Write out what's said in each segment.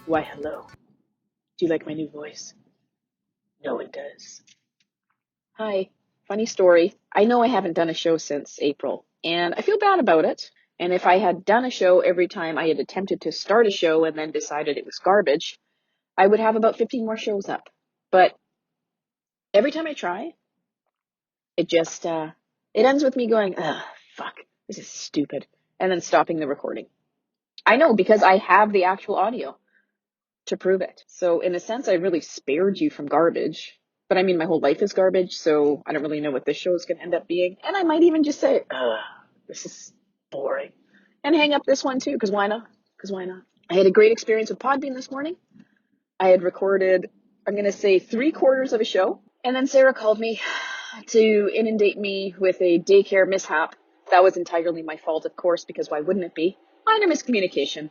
Why, hello. Do you like my new voice? No one does. Hi. Funny story. I know I haven't done a show since April, and I feel bad about it. And if I had done a show every time I had attempted to start a show and then decided it was garbage, I would have about 15 more shows up. But every time I try, it just, it ends with me going, ugh, fuck, this is stupid. And then stopping the recording. I know, because I have the actual audio to prove it. So in a sense, I really spared you from garbage. But I mean, my whole life is garbage, so I don't really know what this show is going to end up being. And I might even just say, ugh, this is boring. And hang up this one too, because why not? Because why not? I had a great experience with Podbean this morning. I had recorded, I'm going to say 3/4 of a show. And then Sarah called me to inundate me with a daycare mishap. That was entirely my fault, of course, because why wouldn't it be? Minor miscommunication.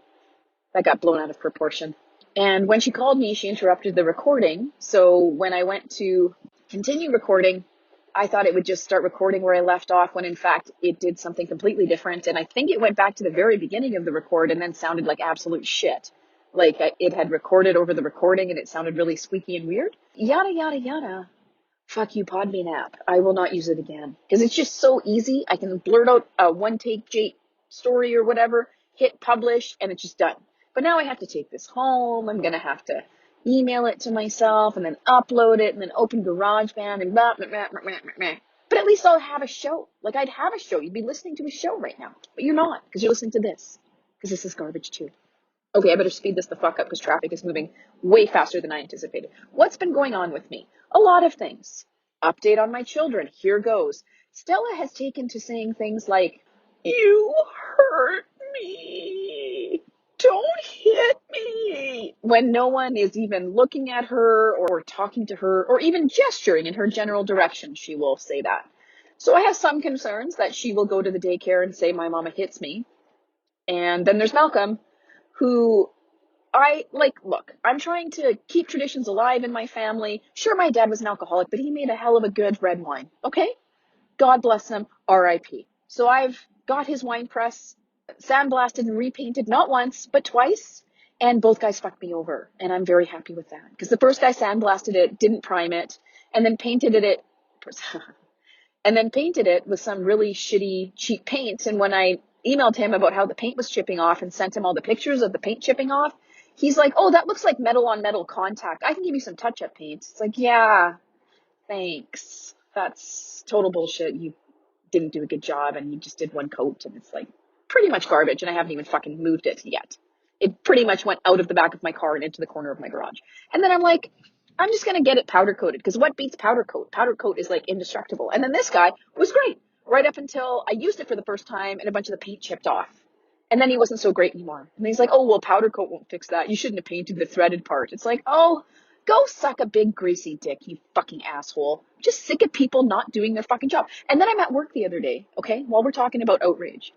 That got blown out of proportion. And when she called me, she interrupted the recording. So when I went to continue recording, I thought it would just start recording where I left off, when in fact it did something completely different. And I think it went back to the very beginning of the record and then sounded like absolute shit. Like it had recorded over the recording and it sounded really squeaky and weird. Yada, yada, yada. Fuck you, Podbean app. I will not use it again. Because it's just so easy. I can blurt out a one-take story or whatever, hit publish, and it's just done. But now I have to take this home. I'm going to have to email it to myself and then upload it and then open GarageBand and blah, blah, blah, blah, blah, blah. But at least I'll have a show. Like, I'd have a show. You'd be listening to a show right now. But you're not, because you're listening to this. Because this is garbage too. Okay, I better speed this the fuck up because traffic is moving way faster than I anticipated. What's been going on with me? A lot of things. Update on my children. Here goes. Stella has taken to saying things like, "You hurt me. Don't hit me." When no one is even looking at her or talking to her or even gesturing in her general direction, she will say that. So I have some concerns that she will go to the daycare and say, "My mama hits me." And then there's Malcolm, who look, I'm trying to keep traditions alive in my family. Sure, my dad was an alcoholic, but he made a hell of a good red wine. Okay? God bless him. R.I.P. So I've got his wine press sandblasted and repainted, not once, but twice. And both guys fucked me over. And I'm very happy with that. Because the first guy sandblasted it, didn't prime it, and then painted it with some really shitty, cheap paint. And when I emailed him about how the paint was chipping off and sent him all the pictures of the paint chipping off, he's like, "Oh, that looks like metal on metal contact. I can give you some touch-up paint." It's like, yeah, thanks. That's total bullshit. You didn't do a good job and you just did one coat and it's like pretty much garbage and I haven't even fucking moved it yet. It pretty much went out of the back of my car and into the corner of my garage. And then I'm like, I'm just going to get it powder coated because what beats powder coat? Powder coat is like indestructible. And then this guy was great right up until I used it for the first time and a bunch of the paint chipped off. And then he wasn't so great anymore. And he's like, "Oh, well, powder coat won't fix that. You shouldn't have painted the threaded part." It's like, oh, go suck a big greasy dick, you fucking asshole. I'm just sick of people not doing their fucking job. And then I'm at work the other day, okay, while we're talking about outrage.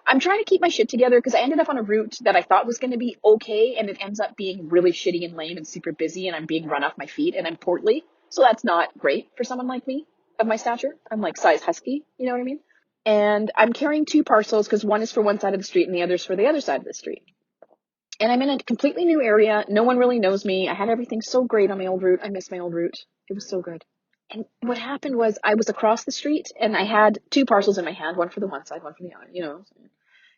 I'm trying to keep my shit together because I ended up on a route that I thought was going to be okay, and it ends up being really shitty and lame and super busy, and I'm being run off my feet, and I'm portly. So that's not great for someone like me of my stature. I'm like size husky, you know what I mean? And I'm carrying 2 parcels because one is for one side of the street and the other's for the other side of the street. And I'm in a completely new area. No one really knows me. I had everything so great on my old route. I miss my old route. It was so good. And what happened was I was across the street and I had 2 parcels in my hand, one for the one side, one for the other, you know.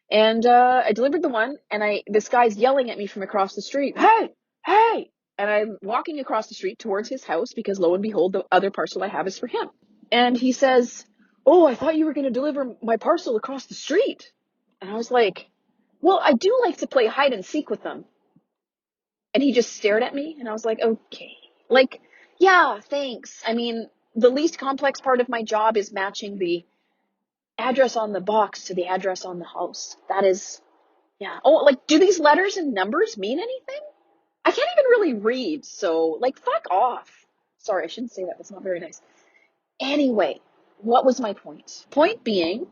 And I delivered the one and this guy's yelling at me from across the street, "Hey, hey." And I'm walking across the street towards his house because lo and behold, the other parcel I have is for him. And he says, "Oh, I thought you were going to deliver my parcel across the street." And I was like, "Well, I do like to play hide and seek with them." And he just stared at me and I was like, okay. Like, yeah, thanks. I mean, the least complex part of my job is matching the address on the box to the address on the house. That is, yeah. Oh, like, do these letters and numbers mean anything? I can't even really read, so, like, fuck off. Sorry, I shouldn't say that. That's not very nice. Anyway, what was my point? Point being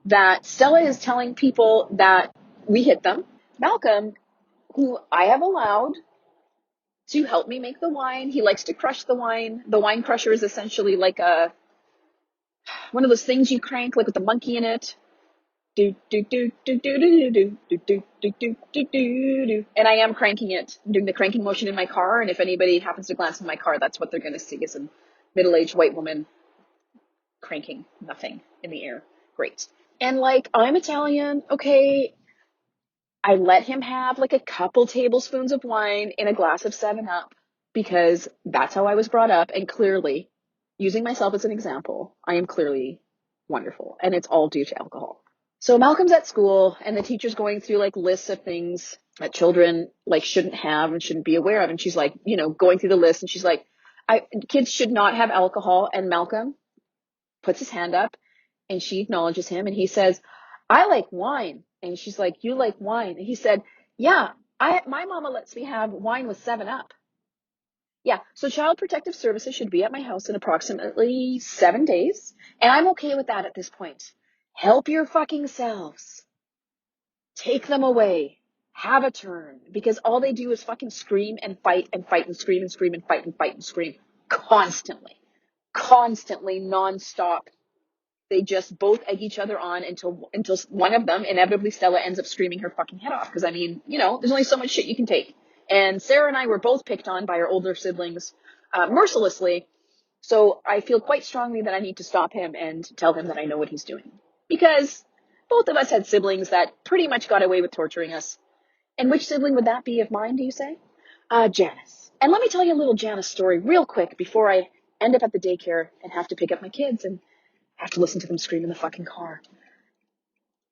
that Stella is telling people that we hit them. Malcolm, who I have allowed to help me make the wine. He likes to crush the wine. The wine crusher is essentially like one of those things you crank, like with the monkey in it. do do do do do do do do do do do do do. And I am cranking it. I'm doing the cranking motion in my car, and if anybody happens to glance in my car, that's what they're going to see, is a middle-aged white woman cranking nothing in the air. Great. And like, I'm Italian, okay, I let him have like a couple tablespoons of wine in a glass of 7-Up because that's how I was brought up. And clearly, using myself as an example, I am clearly wonderful, and it's all due to alcohol. So Malcolm's at school, and the teacher's going through like lists of things that children like shouldn't have and shouldn't be aware of. And she's like, going through the list, and she's like, kids should not have alcohol. And Malcolm puts his hand up, and she acknowledges him, and he says, I like wine. And she's like, you like wine? And he said, yeah, my mama lets me have wine with 7-Up. Yeah, so Child Protective Services should be at my house in approximately 7 days, and I'm okay with that at this point. Help your fucking selves. Take them away. Have a turn. Because all they do is fucking scream and fight and fight and scream and scream and fight and fight and scream. Constantly. Constantly, nonstop. They just both egg each other on until one of them, inevitably Stella, ends up screaming her fucking head off. Because, I mean, there's only so much shit you can take. And Sarah and I were both picked on by our older siblings mercilessly. So I feel quite strongly that I need to stop him and tell him that I know what he's doing. Because both of us had siblings that pretty much got away with torturing us. And which sibling would that be of mine, do you say? Janice. And let me tell you a little Janice story real quick before I end up at the daycare and have to pick up my kids and have to listen to them scream in the fucking car.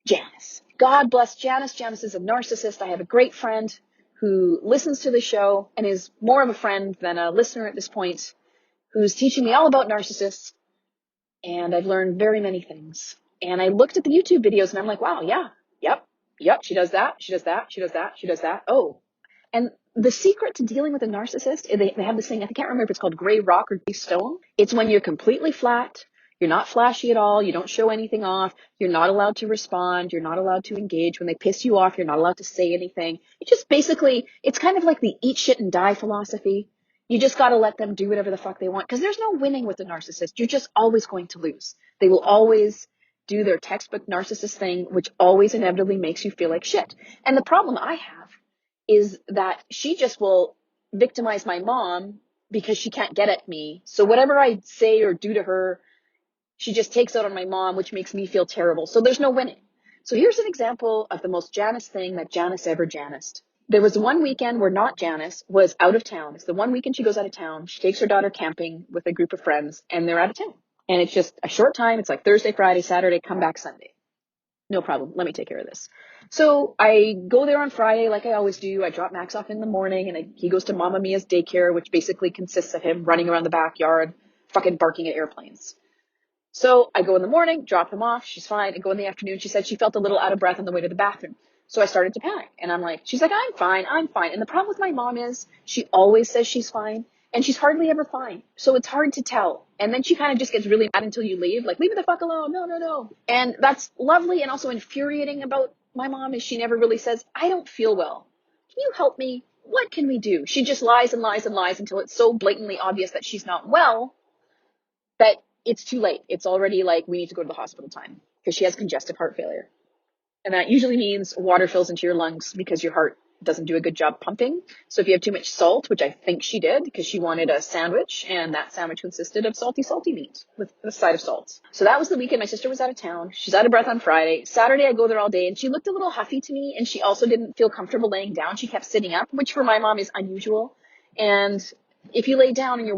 Janice. God bless Janice. Janice is a narcissist. I have a great friend who listens to the show and is more of a friend than a listener at this point, who's teaching me all about narcissists. And I've learned very many things. And I looked at the YouTube videos and I'm like, wow, yeah, yep, she does that, she does that, she does that, she does that. Oh, and the secret to dealing with a narcissist, they have this thing, I can't remember if it's called gray rock or gray stone. It's when you're completely flat, you're not flashy at all, you don't show anything off, you're not allowed to respond, you're not allowed to engage. When they piss you off, you're not allowed to say anything. It just basically, it's kind of like the eat shit and die philosophy. You just got to let them do whatever the fuck they want, because there's no winning with a narcissist. You're just always going to lose. They will always do their textbook narcissist thing, which always inevitably makes you feel like shit. And the problem I have is that she just will victimize my mom because she can't get at me. So whatever I say or do to her, she just takes out on my mom, which makes me feel terrible. So there's no winning. So here's an example of the most Janice thing that Janice ever Janiced. There was one weekend where not Janice was out of town. It's the one weekend she goes out of town. She takes her daughter camping with a group of friends, and they're out of town. And it's just a short time. It's like Thursday, Friday, Saturday, come back Sunday. No problem. Let me take care of this. So I go there on Friday like I always do. I drop Max off in the morning, and he goes to Mama Mia's daycare, which basically consists of him running around the backyard, fucking barking at airplanes. So I go in the morning, drop him off. She's fine. I go in the afternoon. She said she felt a little out of breath on the way to the bathroom. So I started to panic, and she's like, I'm fine. And the problem with my mom is she always says she's fine, and she's hardly ever fine. So it's hard to tell. And then she kind of just gets really mad until you leave, like, leave me the fuck alone. No, no, no. And that's lovely and also infuriating about my mom is she never really says, I don't feel well. Can you help me? What can we do? She just lies and lies and lies until it's so blatantly obvious that she's not well that it's too late. It's already like, we need to go to the hospital time because she has congestive heart failure. And that usually means water fills into your lungs because your heart doesn't do a good job pumping. So if you have too much salt, which I think she did because she wanted a sandwich, and that sandwich consisted of salty meat with a side of salt. So that was the weekend. My sister was out of town. She's out of breath on Friday. Saturday, I go there all day, and she looked a little huffy to me, and she also didn't feel comfortable laying down. She kept sitting up, which for my mom is unusual. And if you lay down and you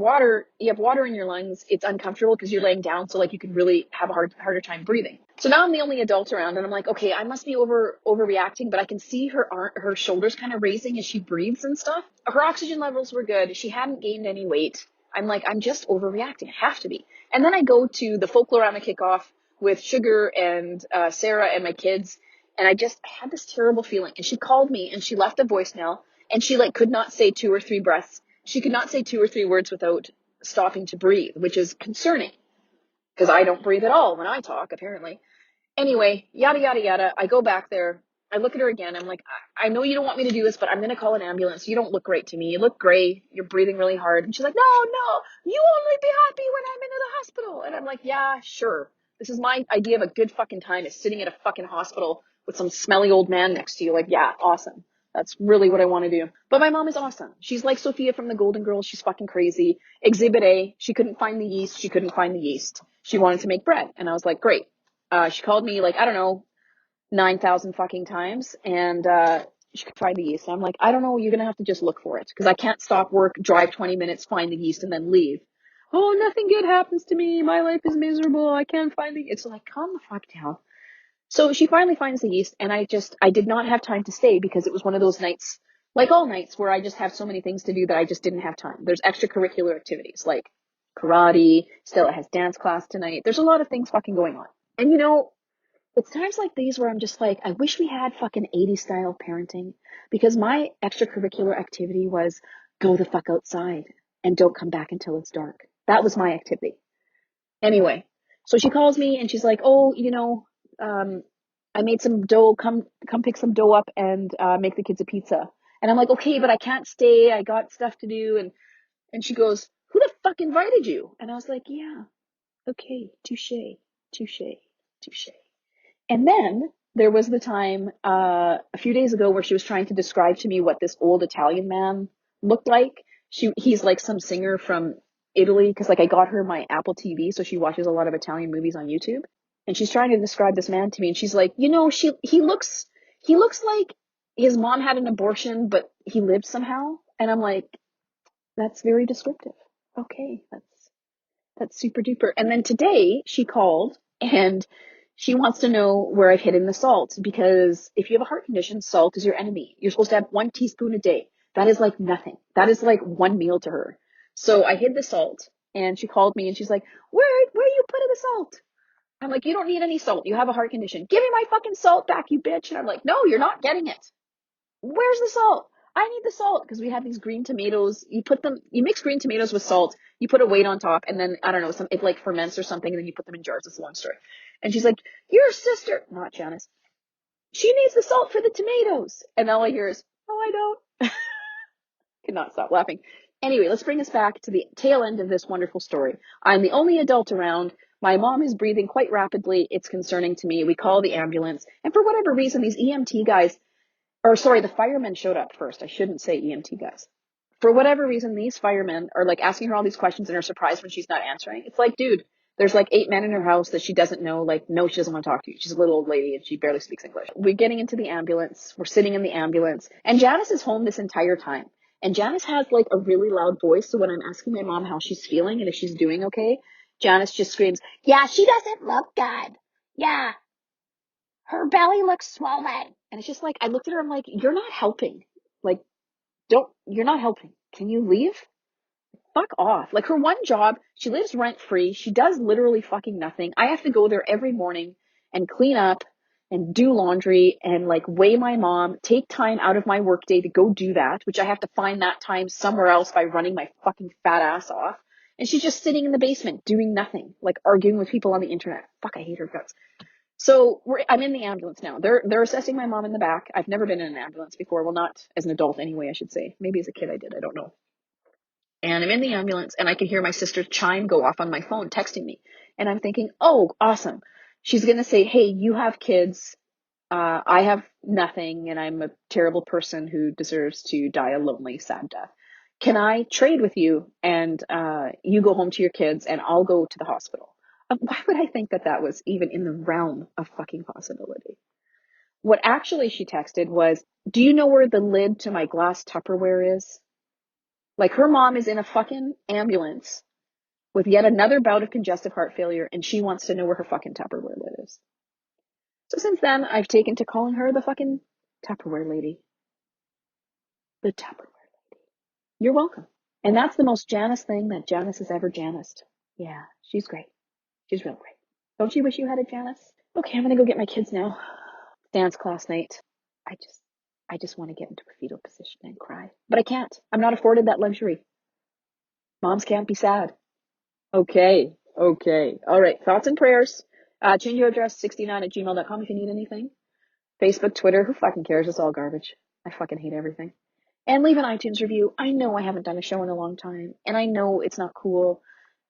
have water in your lungs, it's uncomfortable because you're laying down. So like you can really have a harder time breathing. So now I'm the only adult around, and I'm like, okay, I must be overreacting, but I can see her shoulders kind of raising as she breathes and stuff. Her oxygen levels were good. She hadn't gained any weight. I'm like, I'm just overreacting. I have to be. And then I go to the Folklorama kickoff with Sugar and Sarah and my kids, and I had this terrible feeling. And she called me and she left a voicemail, and she could not say 2 or 3 breaths. She could not say 2 or 3 words without stopping to breathe, which is concerning because I don't breathe at all when I talk, apparently. Anyway, yada, yada, yada. I go back there. I look at her again. I'm like, I know you don't want me to do this, but I'm going to call an ambulance. You don't look great to me. You look gray. You're breathing really hard. And she's like, no, you only be happy when I'm in the hospital. And I'm like, yeah, sure. This is my idea of a good fucking time, is sitting at a fucking hospital with some smelly old man next to you. Like, yeah, awesome. That's really what I want to do. But my mom is awesome. She's like Sophia from the Golden Girls. She's fucking crazy. Exhibit A, she couldn't find the yeast. She couldn't find the yeast. She wanted to make bread. And I was like, great. She called me like, I don't know, 9,000 fucking times, and she could find the yeast. I'm like, I don't know, you're gonna have to just look for it, because I can't stop work, drive 20 minutes, find the yeast, and then leave. Oh, nothing good happens to me. My life is miserable. I can't find the. It's like, calm the fuck down. So she finally finds the yeast, and I did not have time to stay, because it was one of those nights, like all nights, where I just have so many things to do that I just didn't have time. There's extracurricular activities like karate. Stella has dance class tonight. There's a lot of things fucking going on. And it's times like these where I'm just like, I wish we had fucking 80s style parenting, because my extracurricular activity was go the fuck outside and don't come back until it's dark. That was my activity. Anyway, so she calls me and she's like, oh, I made some dough. Come pick some dough up and make the kids a pizza. And I'm like, okay, but I can't stay. I got stuff to do. And she goes, who the fuck invited you? And I was like, yeah, okay, touche, touche, touche. And then there was the time a few days ago where she was trying to describe to me what this old Italian man looked like. He's like some singer from Italy, because like I got her my Apple TV, so she watches a lot of Italian movies on YouTube. And she's trying to describe this man to me, and she's like, he looks like his mom had an abortion, but he lived somehow. And I'm like, that's very descriptive. Okay, that's super duper. And then today she called and she wants to know where I've hidden the salt, because if you have a heart condition, salt is your enemy. You're supposed to have 1 teaspoon a day. That is like nothing. That is like one meal to her. So I hid the salt, and she called me and she's like, where are you putting the salt? I'm like, you don't need any salt. You have a heart condition. Give me my fucking salt back, you bitch. And I'm like, no, you're not getting it. Where's the salt? I need the salt, because we have these green tomatoes. You mix green tomatoes with salt, you put a weight on top, and then, I don't know, it like ferments or something, and then you put them in jars. It's a long story. And she's like, your sister, not Janice, she needs the salt for the tomatoes. And all I hear is, oh, I don't. Could not stop laughing. Anyway, let's bring us back to the tail end of this wonderful story. I'm the only adult around. My mom is breathing quite rapidly. It's concerning to me. We call the ambulance. And for whatever reason, these EMT guys, or sorry, the firemen showed up first. I shouldn't say EMT guys. For whatever reason, these firemen are like asking her all these questions and are surprised when she's not answering. It's like, dude, there's like 8 men in her house that she doesn't know. Like, no, she doesn't want to talk to you. She's a little old lady and she barely speaks English. We're getting into the ambulance. We're sitting in the ambulance, and Janice is home this entire time. And Janice has like a really loud voice. So when I'm asking my mom how she's feeling and if she's doing okay, Janice just screams, yeah, she doesn't look good. Yeah, her belly looks swollen. And it's just like, I looked at her, I'm like, you're not helping. Like, you're not helping. Can you leave? Fuck off. Like, her one job, she lives rent free. She does literally fucking nothing. I have to go there every morning and clean up and do laundry and like weigh my mom, take time out of my workday to go do that, which I have to find that time somewhere else by running my fucking fat ass off. And she's just sitting in the basement doing nothing, like arguing with people on the internet. Fuck, I hate her guts. So I'm in the ambulance now. They're assessing my mom in the back. I've never been in an ambulance before. Well, not as an adult anyway, I should say. Maybe as a kid I did. I don't know. And I'm in the ambulance and I can hear my sister's chime go off on my phone texting me. And I'm thinking, oh, awesome. She's going to say, hey, you have kids. I have nothing, and I'm a terrible person who deserves to die a lonely, sad death. Can I trade with you, and you go home to your kids and I'll go to the hospital? Why would I think that was even in the realm of fucking possibility? What actually she texted was, do you know where the lid to my glass Tupperware is? Like, her mom is in a fucking ambulance with yet another bout of congestive heart failure, and she wants to know where her fucking Tupperware lid is. So since then, I've taken to calling her the fucking Tupperware Lady. The Tupperware Lady. You're welcome. And that's the most Janice thing that Janice has ever Janiced. Yeah, she's great. She's real great. Don't you wish you had a Janice? Okay, I'm gonna go get my kids now. Dance class night. I just want to get into a fetal position and cry. But I can't. I'm not afforded that luxury. Moms can't be sad. Okay. All right. Thoughts and prayers. Change your address 69@gmail.com if you need anything. Facebook, Twitter, who fucking cares? It's all garbage. I fucking hate everything. And leave an iTunes review. I know I haven't done a show in a long time, and I know it's not cool,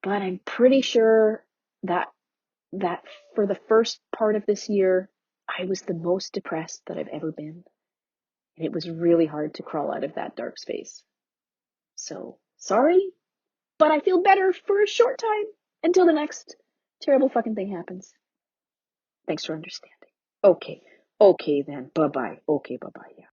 but I'm pretty sure that that for the first part of this year, I was the most depressed that I've ever been. And it was really hard to crawl out of that dark space. So, sorry, but I feel better for a short time until the next terrible fucking thing happens. Thanks for understanding. Okay. Okay then. Bye-bye. Okay, bye-bye. Yeah.